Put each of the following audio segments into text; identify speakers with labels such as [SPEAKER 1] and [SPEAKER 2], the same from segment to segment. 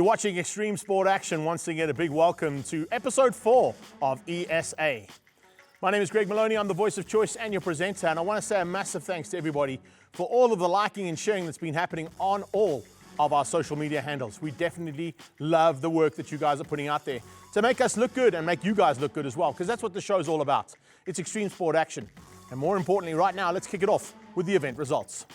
[SPEAKER 1] You're watching Extreme Sport Action. Once again, a big welcome to episode 4 of ESA. My name is Greg Maloney. I'm the voice of choice and your presenter, and I want to say a massive thanks to everybody for all of the liking and sharing that's been happening on all of our social media handles. We definitely love the work that you guys are putting out there to make us look good and make you guys look good as well, because that's what the show is all about. It's Extreme Sport Action. And more importantly, right now, let's kick it off with the event results.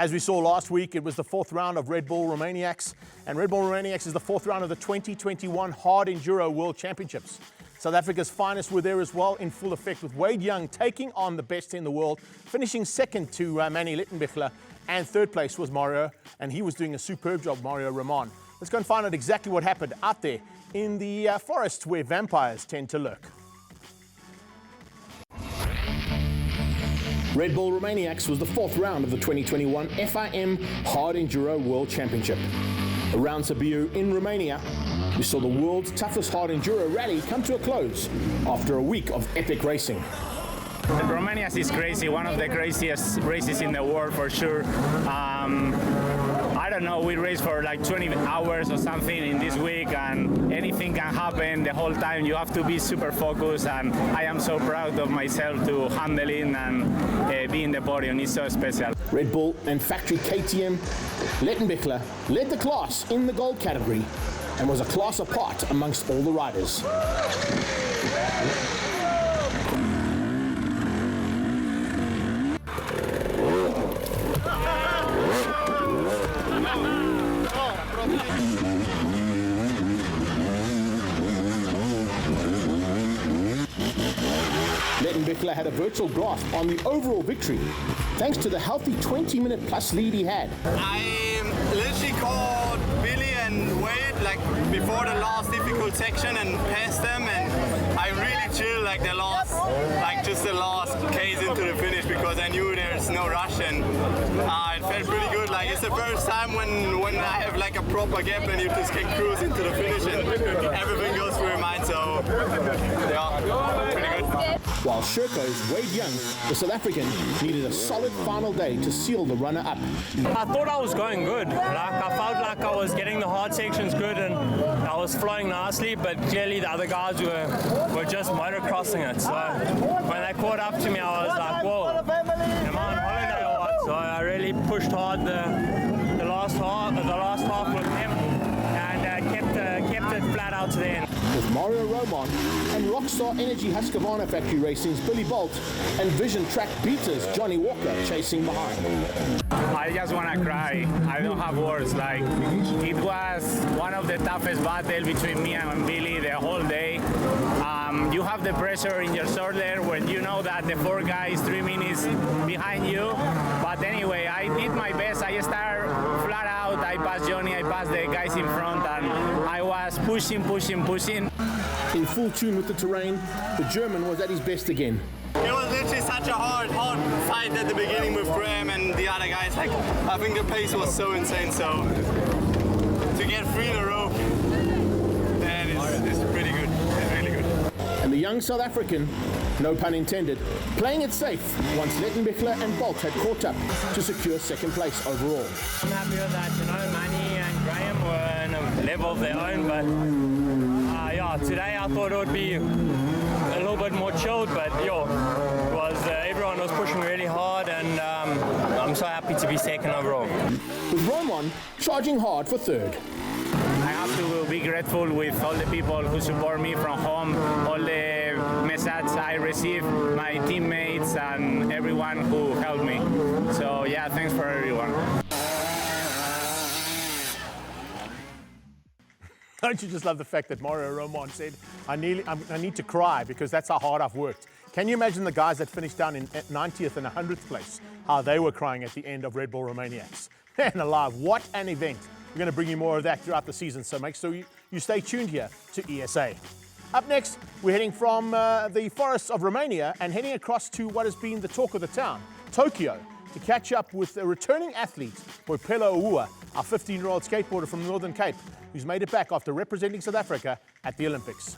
[SPEAKER 1] As we saw last week, it was the 4th round of Red Bull Romaniacs, and Red Bull Romaniacs is the 4th round of the 2021 Hard Enduro World Championships. South Africa's finest were there as well, in full effect, with Wade Young taking on the best in the world, finishing second to Manny Littenbichler, and third place was Mario, and he was doing a superb job, Mario Roman. Let's go and find out exactly what happened out there in the forest where vampires tend to lurk. Red Bull Romaniacs was the 4th round of the 2021 FIM Hard Enduro World Championship. Around Sibiu in Romania, we saw the world's toughest hard enduro rally come to a close after a week of epic racing.
[SPEAKER 2] Romania is crazy, one of the craziest races in the world for sure. I don't know, we raced for like 20 hours or something in this week, and anything can happen the whole time. You have to be super focused, and I am so proud of myself to handle it and be in the podium. It's so special.
[SPEAKER 1] Red Bull and factory KTM Littenbichler led the class in the gold category and was a class apart amongst all the riders. Littenbichler had a virtual grasp on the overall victory, thanks to the healthy 20-minute plus lead he had.
[SPEAKER 3] I literally caught Billy and Wade like before the last difficult section and passed them, and I really chilled like the last case into the finish, because I knew there's no rush, and it felt pretty good. Like, it's the first time when I have like a proper gap and you just can cruise into the finish and everything goes through your mind, so yeah, pretty good.
[SPEAKER 1] While Sherco's Wade Young, the South African, needed a solid final day to seal the runner-up.
[SPEAKER 4] I thought I was going good. I felt like I was getting the hard sections good and I was flowing nicely, but clearly the other guys were just motocrossing it. So when they caught up to me, I was like, whoa, am I on holiday or what? So I really pushed hard the last half with them and kept it flat out to the end.
[SPEAKER 1] With Mario Roman and Rockstar Energy Husqvarna Factory Racing's Billy Bolt and Vision Track Beaters Johnny Walker chasing behind.
[SPEAKER 2] I just want to cry. I don't have words. Like, it was one of the toughest battles between me and Billy the whole day. You have the pressure in your shoulder when you know that the 4 guys 3 minutes behind you. But anyway, I did my best. I started flat out. I passed Johnny, I passed the guys in front, and I was pushing.
[SPEAKER 1] In full tune with the terrain, the German was at his best again.
[SPEAKER 3] It was literally such a hard fight at the beginning with Graham and the other guys. Like, I think the pace was so insane, so to get 3 in a row, man, it's pretty good. It's really good.
[SPEAKER 1] And the young South African, no pun intended, playing it safe once Littenbichler and Bolt had caught up to secure 2nd place overall.
[SPEAKER 4] I'm happy with that. Manny and Graham were in a level of their own, but today I thought it would be a little bit more chilled, but everyone was pushing really hard, and I'm so happy to be 2nd overall.
[SPEAKER 1] With Roman charging hard for 3rd.
[SPEAKER 2] I have to be grateful with all the people who support me from home, all the messages I receive, my teammates and everyone who helped me. So yeah, thanks for everyone.
[SPEAKER 1] Don't you just love the fact that Mario Roman said, I need to cry because that's how hard I've worked. Can you imagine the guys that finished down in 90th and 100th place, how they were crying at the end of Red Bull Romaniacs? Man alive, what an event. We're going to bring you more of that throughout the season, so make sure you stay tuned here to ESA. Up next, we're heading from the forests of Romania and heading across to what has been the talk of the town, Tokyo, to catch up with a returning athlete, Boipelo Awuah, our 15-year-old skateboarder from the Northern Cape, who's made it back after representing South Africa at the Olympics.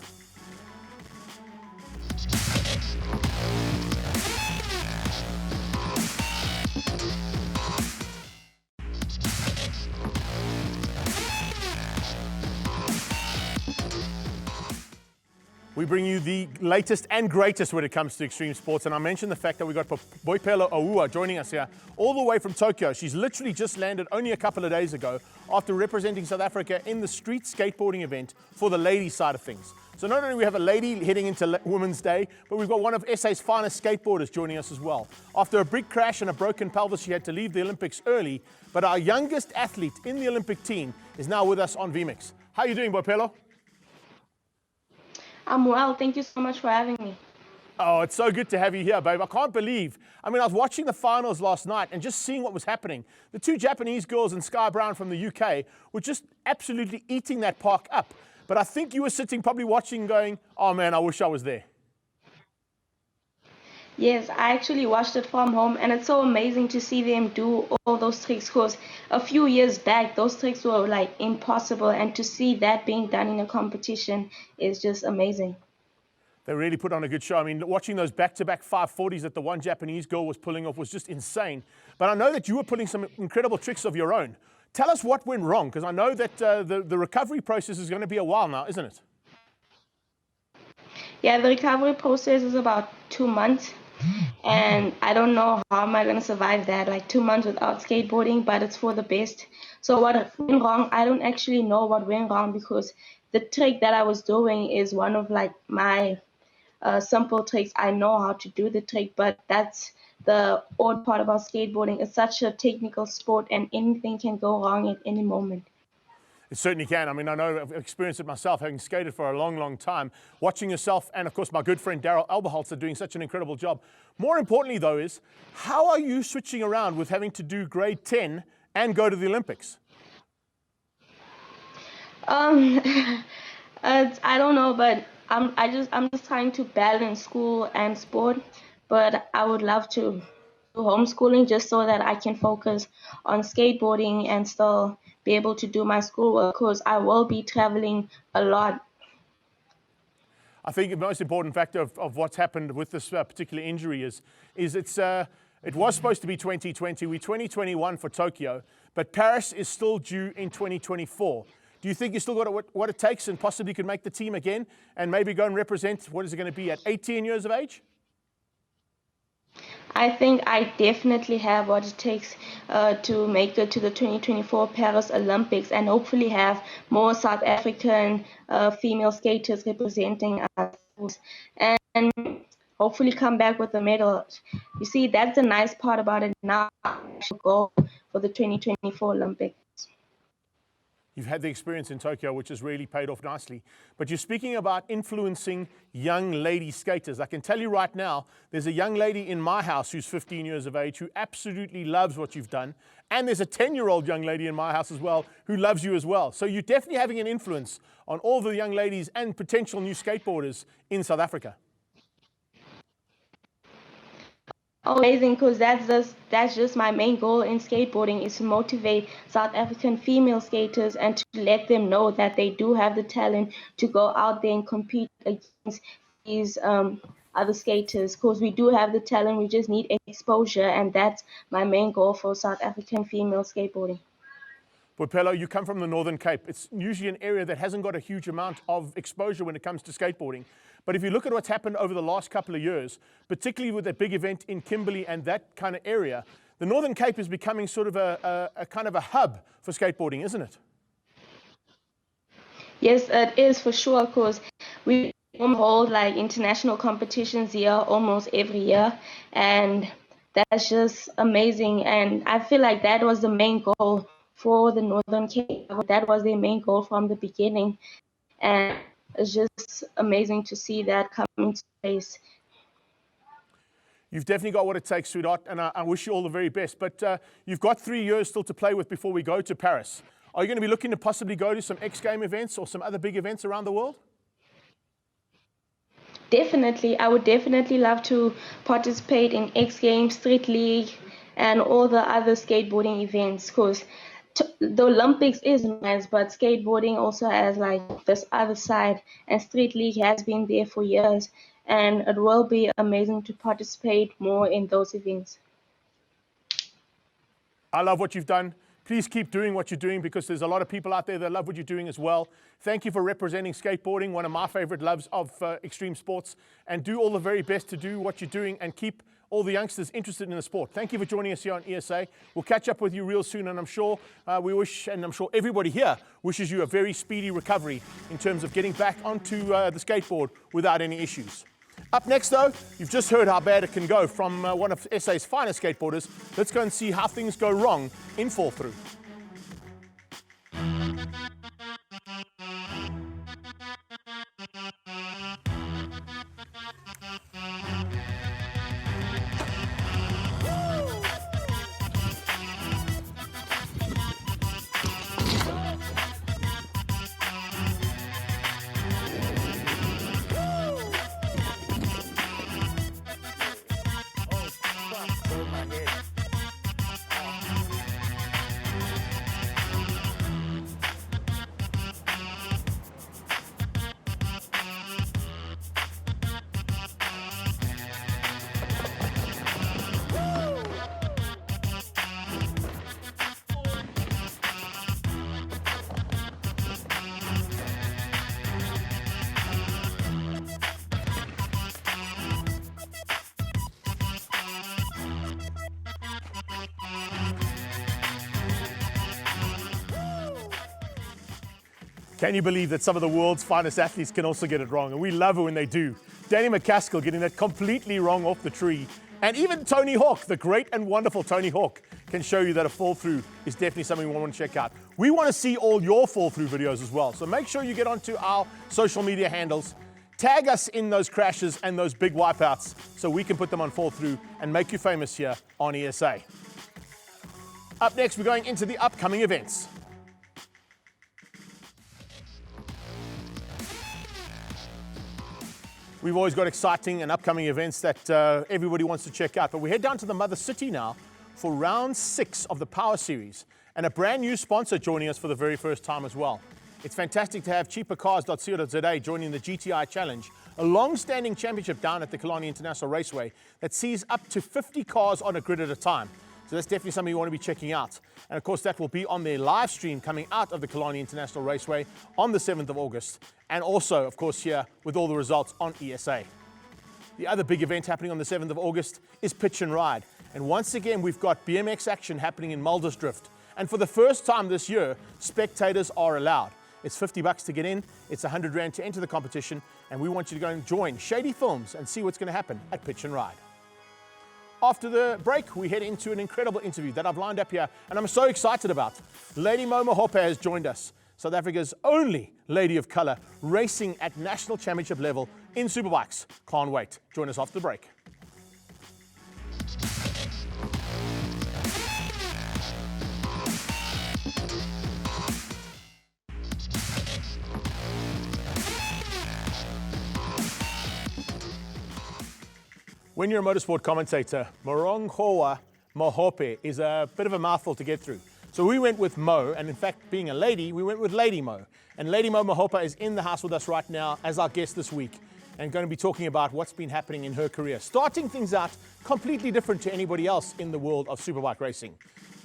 [SPEAKER 1] We bring you the latest and greatest when it comes to extreme sports. And I mentioned the fact that we got Boipelo Awuah joining us here all the way from Tokyo. She's literally just landed only a couple of days ago after representing South Africa in the street skateboarding event for the ladies side of things. So not only do we have a lady heading into Women's Day, but we've got one of SA's finest skateboarders joining us as well. After a big crash and a broken pelvis, she had to leave the Olympics early. But our youngest athlete in the Olympic team is now with us on VMix. How are you doing, Boipelo?
[SPEAKER 5] I'm well. Thank you so much for having me.
[SPEAKER 1] Oh, it's so good to have you here, babe. I can't believe. I mean, I was watching the finals last night and just seeing what was happening. The two Japanese girls and Sky Brown from the UK were just absolutely eating that park up. But I think you were sitting probably watching going, oh man, I wish I was there.
[SPEAKER 5] Yes, I actually watched it from home, and it's so amazing to see them do all those tricks, because a few years back, those tricks were like impossible, and to see that being done in a competition is just amazing.
[SPEAKER 1] They really put on a good show. I mean, watching those back-to-back 540s that the one Japanese girl was pulling off was just insane. But I know that you were pulling some incredible tricks of your own. Tell us what went wrong, because I know that the recovery process is going to be a while now, isn't it?
[SPEAKER 5] Yeah, the recovery process is about 2 months. And I don't know how am I going to survive that, like 2 months without skateboarding, but it's for the best. So what went wrong, I don't actually know what went wrong, because the trick that I was doing is one of like my simple tricks. I know how to do the trick, but that's the odd part about skateboarding. It's such a technical sport, and anything can go wrong at any moment.
[SPEAKER 1] It certainly can. I mean, I know I've experienced it myself, having skated for a long, long time. Watching yourself and, of course, my good friend Daryl Alberholtz are doing such an incredible job. More importantly, though, is how are you switching around with having to do grade 10 and go to the Olympics?
[SPEAKER 5] I don't know, but I'm just trying to balance school and sport. But I would love to do homeschooling just so that I can focus on skateboarding and still be able to do my schoolwork, because I will be traveling a lot.
[SPEAKER 1] I think the most important factor of what's happened with this particular injury is it was supposed to be 2020. We're 2021 for Tokyo, but Paris is still due in 2024. Do you think you still got what it takes and possibly could make the team again and maybe go and represent, what is it going to be, at 18 years of age?
[SPEAKER 5] I think I definitely have what it takes to make it to the 2024 Paris Olympics, and hopefully have more South African female skaters representing us, and hopefully come back with a medal. You see, that's the nice part about it now. I should go for the 2024 Olympics.
[SPEAKER 1] You've had the experience in Tokyo, which has really paid off nicely. But you're speaking about influencing young lady skaters. I can tell you right now, there's a young lady in my house who's 15 years of age who absolutely loves what you've done. And there's a 10-year-old young lady in my house as well who loves you as well. So you're definitely having an influence on all the young ladies and potential new skateboarders in South Africa.
[SPEAKER 5] Amazing, because that's just my main goal in skateboarding, is to motivate South African female skaters and to let them know that they do have the talent to go out there and compete against these other skaters, because we do have the talent, we just need exposure, and that's my main goal for South African female skateboarding.
[SPEAKER 1] Boipelo, you come from the Northern Cape. It's usually an area that hasn't got a huge amount of exposure when it comes to skateboarding. But if you look at what's happened over the last couple of years, particularly with that big event in Kimberley and that kind of area, the Northern Cape is becoming sort of a kind of a hub for skateboarding, isn't it?
[SPEAKER 5] Yes, it is for sure, because we hold like international competitions here almost every year, and that's just amazing. And I feel like that was the main goal for the Northern Cape. That was their main goal from the beginning, and it's just amazing to see that come into place.
[SPEAKER 1] You've definitely got what it takes, sweetheart, and I wish you all the very best. But you've got 3 years still to play with before we go to Paris. Are you going to be looking to possibly go to some X Game events or some other big events around the world?
[SPEAKER 5] Definitely. I would definitely love to participate in X Games, Street League, and all the other skateboarding events, because the Olympics is nice, but skateboarding also has like this other side, and Street League has been there for years, and it will be amazing to participate more in those events.
[SPEAKER 1] I love what you've done. Please keep doing what you're doing because there's a lot of people out there that love what you're doing as well. Thank you for representing skateboarding, one of my favorite loves of extreme sports, and do all the very best to do what you're doing and keep all the youngsters interested in the sport. Thank you for joining us here on ESA. We'll catch up with you real soon, and I'm sure I'm sure everybody here wishes you a very speedy recovery in terms of getting back onto the skateboard without any issues. Up next, though, you've just heard how bad it can go from one of SA's finest skateboarders. Let's go and see how things go wrong in fall through. Can you believe that some of the world's finest athletes can also get it wrong? And we love it when they do. Danny McCaskill getting that completely wrong off the tree. And even Tony Hawk, the great and wonderful Tony Hawk, can show you that a fall through is definitely something we want to check out. We want to see all your fall through videos as well. So make sure you get onto our social media handles. Tag us in those crashes and those big wipeouts so we can put them on fall through and make you famous here on ESA. Up next, we're going into the upcoming events. We've always got exciting and upcoming events that everybody wants to check out. But we head down to the Mother City now for round 6 of the Power Series. And a brand new sponsor joining us for the very first time as well. It's fantastic to have cheapercars.co.za joining the GTI Challenge, a long-standing championship down at the Killarney International Raceway that sees up to 50 cars on a grid at a time. So that's definitely something you want to be checking out. And of course, that will be on their live stream coming out of the Killarney International Raceway on the 7th of August. And also, of course, here with all the results on ESA. The other big event happening on the 7th of August is Pitch and Ride. And once again, we've got BMX action happening in Muldersdrift. And for the first time this year, spectators are allowed. It's $50 to get in, it's 100 Rand to enter the competition, and we want you to go and join Shady Films and see what's going to happen at Pitch and Ride. After the break, we head into an incredible interview that I've lined up here, and I'm so excited about. Lady Mo Mahope has joined us, South Africa's only lady of color, racing at national championship level in superbikes. Can't wait. Join us after the break. When you're a motorsport commentator, Morongoa Mahope is a bit of a mouthful to get through. So we went with Mo, and in fact, being a lady, we went with Lady Mo. And Lady Mo Mahope is in the house with us right now as our guest this week, and going to be talking about what's been happening in her career. Starting things out completely different to anybody else in the world of superbike racing.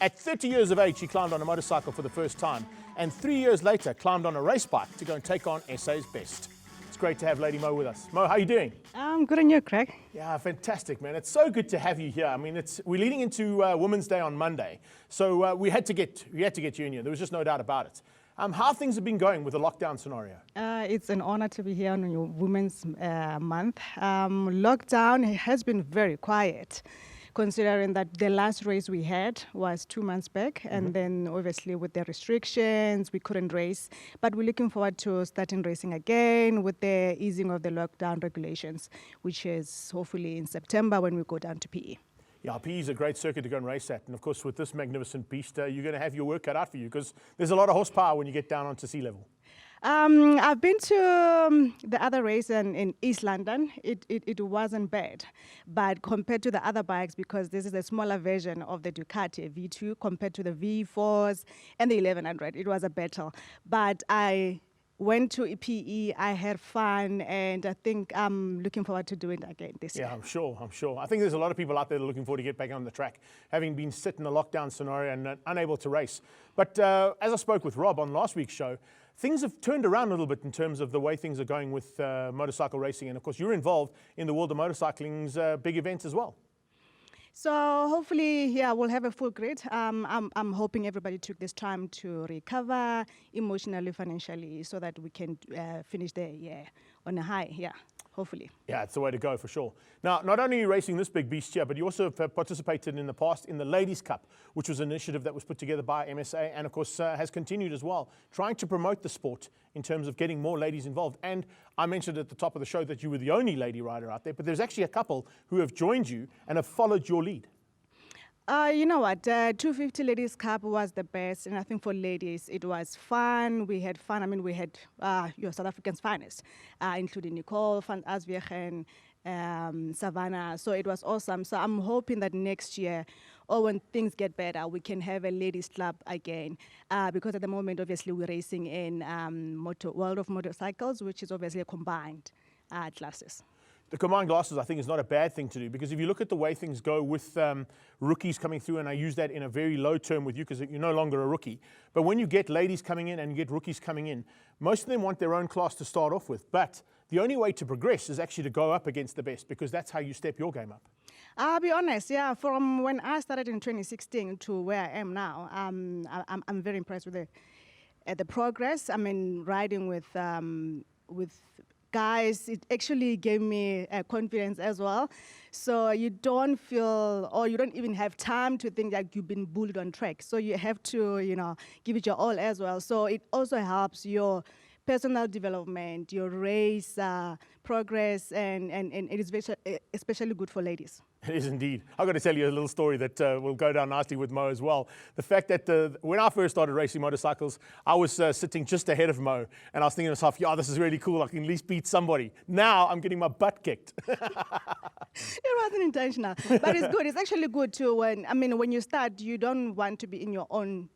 [SPEAKER 1] At 30 years of age, she climbed on a motorcycle for the first time, and 3 years later, climbed on a race bike to go and take on SA's best. It's great to have Lady Mo with us. Mo, how are you doing?
[SPEAKER 6] I'm good, and you, Craig?
[SPEAKER 1] Yeah, fantastic, man. It's so good to have you here. I mean, we're leading into Women's Day on Monday, so we had to get you in here. There was just no doubt about it. How things have been going with the lockdown scenario?
[SPEAKER 6] It's an honor to be here on your Women's Month. Lockdown has been very quiet, considering that the last race we had was 2 months back, and then obviously with the restrictions, we couldn't race. But we're looking forward to starting racing again with the easing of the lockdown regulations, which is hopefully in September when we go down to PE.
[SPEAKER 1] Yeah, PE is a great circuit to go and race at. And of course, with this magnificent beast, you're going to have your work cut out for you because there's a lot of horsepower when you get down onto sea level.
[SPEAKER 6] I've been to the other race in East London. It wasn't bad, but compared to the other bikes, because this is a smaller version of the Ducati V2 compared to the V4s and the 1100, it was a battle. But I went to PE, I had fun, and I think I'm looking forward to doing it again this year.
[SPEAKER 1] Yeah, I'm sure. I think there's a lot of people out there that are looking forward to get back on the track, having been sit in a lockdown scenario and unable to race. But as I spoke with Rob on last week's show, things have turned around a little bit in terms of the way things are going with motorcycle racing. And of course, you're involved in the world of motorcycling's big events as well.
[SPEAKER 6] So hopefully, yeah, we'll have a full grid. I'm hoping everybody took this time to recover emotionally, financially, so that we can finish the year on a high, yeah, hopefully.
[SPEAKER 1] Yeah, it's the way to go for sure. Now, not only are you racing this big beast here, but you also have participated in the past in the Ladies' Cup, which was an initiative that was put together by MSA and, of course, has continued as well, trying to promote the sport in terms of getting more ladies involved. And I mentioned at the top of the show that you were the only lady rider out there, but there's actually a couple who have joined you and have followed your lead.
[SPEAKER 6] You know what, 250 Ladies Cup was the best, and I think for ladies it was fun. We had fun. I mean, we had your South African's finest, including Nicole, Van Aswegen, Savannah. So it was awesome. So I'm hoping that next year, or when things get better, we can have a ladies club again. Because at the moment, obviously, we're racing in World of Motorcycles, which is obviously a combined classes.
[SPEAKER 1] The combined classes, I think, is not a bad thing to do, because if you look at the way things go with rookies coming through, and I use that in a very low term with you because you're no longer a rookie, but when you get ladies coming in and you get rookies coming in, most of them want their own class to start off with. But the only way to progress is actually to go up against the best, because that's how you step your game up.
[SPEAKER 6] I'll be honest, yeah, from when I started in 2016 to where I am now, I'm very impressed with the progress. I mean, riding with guys, it actually gave me confidence as well. So you don't feel, or you don't even have time to think like you've been bullied on track. So you have to, you know, give it your all as well. So it also helps your personal development, your race progress, and it is especially good for ladies.
[SPEAKER 1] It is indeed. I've got to tell you a little story that will go down nicely with Mo as well. The fact that when I first started racing motorcycles, I was sitting just ahead of Mo, and I was thinking to myself, yeah, this is really cool. I can at least beat somebody. Now I'm getting my butt kicked.
[SPEAKER 6] It wasn't intentional, but it's good. It's actually good too. When you start, you don't want to be in your own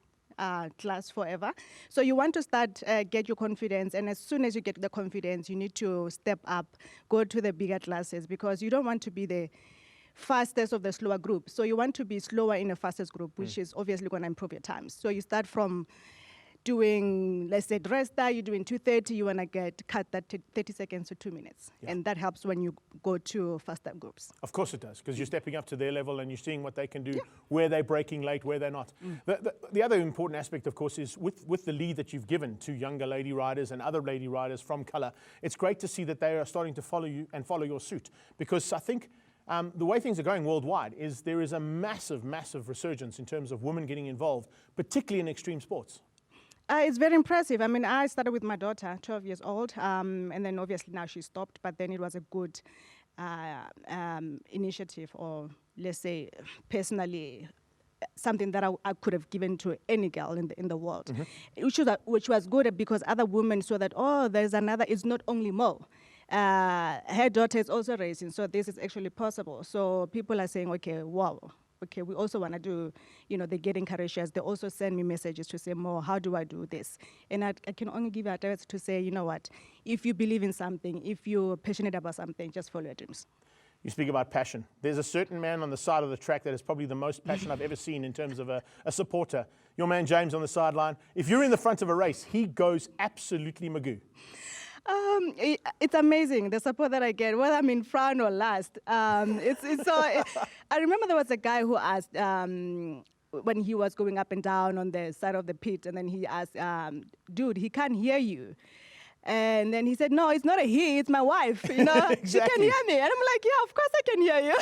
[SPEAKER 6] class forever. So you want to start, get your confidence, and as soon as you get the confidence, you need to step up, go to the bigger classes, because you don't want to be the fastest of the slower group. So you want to be slower in the fastest group, which is obviously going to improve your times. So you start from doing, let's say, Dresda, you're doing 2:30, you want to cut that 30 seconds to 2 minutes. Yeah. And that helps when you go to faster groups.
[SPEAKER 1] Of course it does, because you're stepping up to their level and you're seeing what they can do, where they're breaking late, where they're not. The other important aspect, of course, is with the lead that you've given to younger lady riders and other lady riders from colour, it's great to see that they are starting to follow you and follow your suit, because I think the way things are going worldwide is there is a massive, massive resurgence in terms of women getting involved, particularly in extreme sports.
[SPEAKER 6] It's very impressive. I mean, I started with my daughter, 12 years old, and then obviously now she stopped, but then it was a good initiative, or let's say personally, something that I could have given to any girl in the world, which was good, because other women saw that, oh, there's another, it's not only Mo. Her daughter is also racing, so this is actually possible. So people are saying, okay, wow. Okay, we also want to do, they get encouraged. They also send me messages to say, Mo, how do I do this? And I can only give advice to say, you know what, if you believe in something, if you're passionate about something, just follow your dreams.
[SPEAKER 1] You speak about passion. There's a certain man on the side of the track that is probably the most passion I've ever seen in terms of a supporter. Your man James on the sideline. If you're in the front of a race, he goes absolutely magoo.
[SPEAKER 6] It's amazing, the support that I get, whether I'm in front or last. It's so. I remember there was a guy who asked when he was going up and down on the side of the pit, and then he asked, "Dude, he can't hear you." And then he said, no, it's not a he, it's my wife,
[SPEAKER 1] Exactly.
[SPEAKER 6] She can hear me. And I'm like, yeah, of course I can hear you.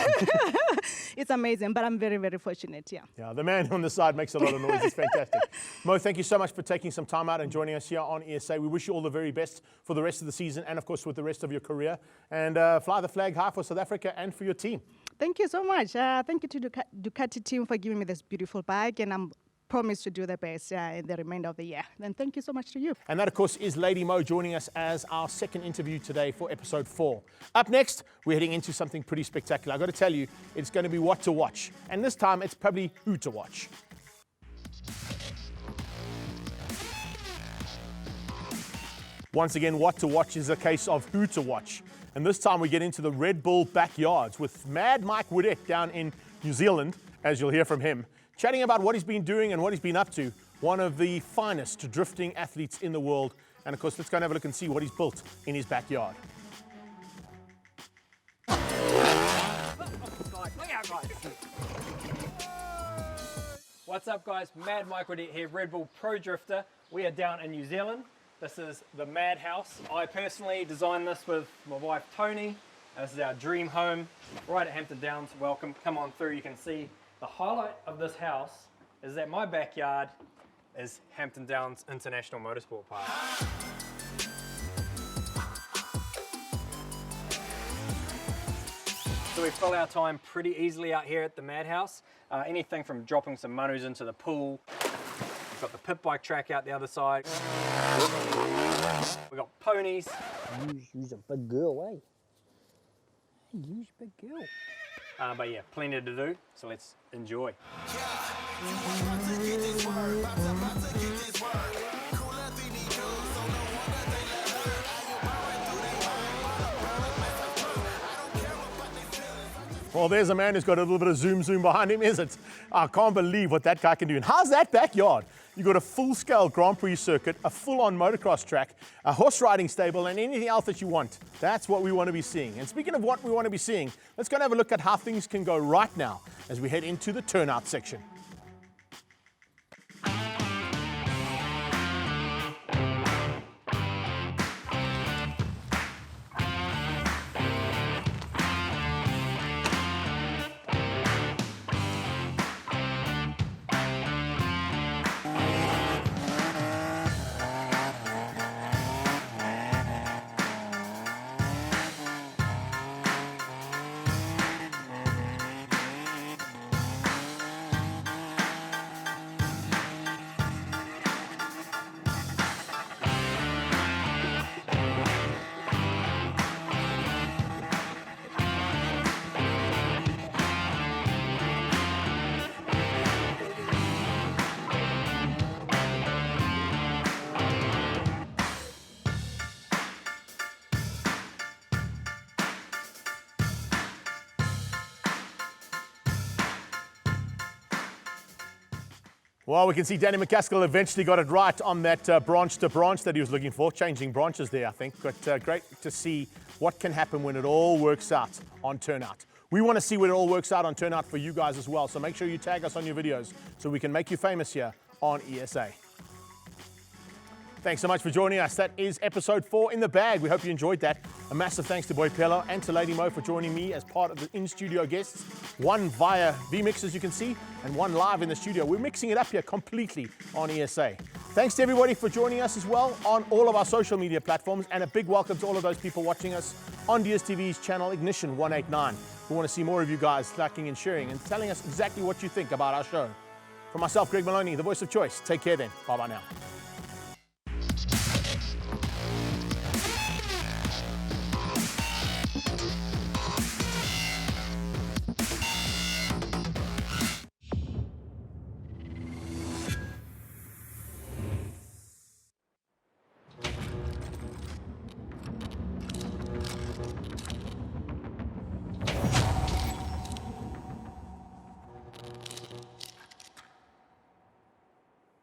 [SPEAKER 6] It's amazing, but I'm very, very fortunate, yeah.
[SPEAKER 1] Yeah, the man on the side makes a lot of noise. It's fantastic. Mo, thank you so much for taking some time out and joining us here on ESA. We wish you all the very best for the rest of the season and, of course, with the rest of your career. And fly the flag high for South Africa and for your team.
[SPEAKER 6] Thank you so much. Thank you to Ducati team for giving me this beautiful bike, and I'm promise to do the best in the remainder of the year. And thank you so much to you.
[SPEAKER 1] And that, of course, is Lady Mo joining us as our second interview today for episode 4. Up next, we're heading into something pretty spectacular. I've got to tell you, it's going to be what to watch. And this time, it's probably who to watch. Once again, what to watch is a case of who to watch. And this time we get into the Red Bull backyards with Mad Mike Woodett down in New Zealand, as you'll hear from him, chatting about what he's been doing and what he's been up to. One of the finest drifting athletes in the world. And of course, let's go and have a look and see what he's built in his backyard.
[SPEAKER 7] What's up, guys? Mad Mike Woodett here, Red Bull Pro Drifter. We are down in New Zealand. This is the Madhouse. I personally designed this with my wife Tony. This is our dream home right at Hampton Downs. Welcome, come on through. You can see the highlight of this house is that my backyard is Hampton Downs International Motorsport Park. So we fill our time pretty easily out here at the Madhouse. Anything from dropping some manus into the pool. We've got the pit bike track out the other side. We've got ponies.
[SPEAKER 8] Use a big girl, eh? Use big girl.
[SPEAKER 7] But yeah, plenty to do, so let's enjoy.
[SPEAKER 1] Well, there's a man who's got a little bit of zoom behind him, is it? I can't believe what that guy can do. And how's that backyard? You've got a full-scale Grand Prix circuit, a full-on motocross track, a horse riding stable, and anything else that you want. That's what we want to be seeing. And speaking of what we want to be seeing, let's go and have a look at how things can go right now as we head into the turnout section. Well, we can see Danny McCaskill eventually got it right on that branch to branch that he was looking for, changing branches there, I think. But great to see what can happen when it all works out on turnout. We want to see when it all works out on turnout for you guys as well, so make sure you tag us on your videos so we can make you famous here on ESA. Thanks so much for joining us. That is episode 4 in the bag. We hope you enjoyed that. A massive thanks to Boipelo and to Lady Mo for joining me as part of the in-studio guests. One via vMix, as you can see, and one live in the studio. We're mixing it up here completely on ESA. Thanks to everybody for joining us as well on all of our social media platforms, and a big welcome to all of those people watching us on DSTV's channel Ignition 189. We want to see more of you guys liking and sharing and telling us exactly what you think about our show. For myself, Greg Maloney, the voice of choice, take care then. Bye-bye now.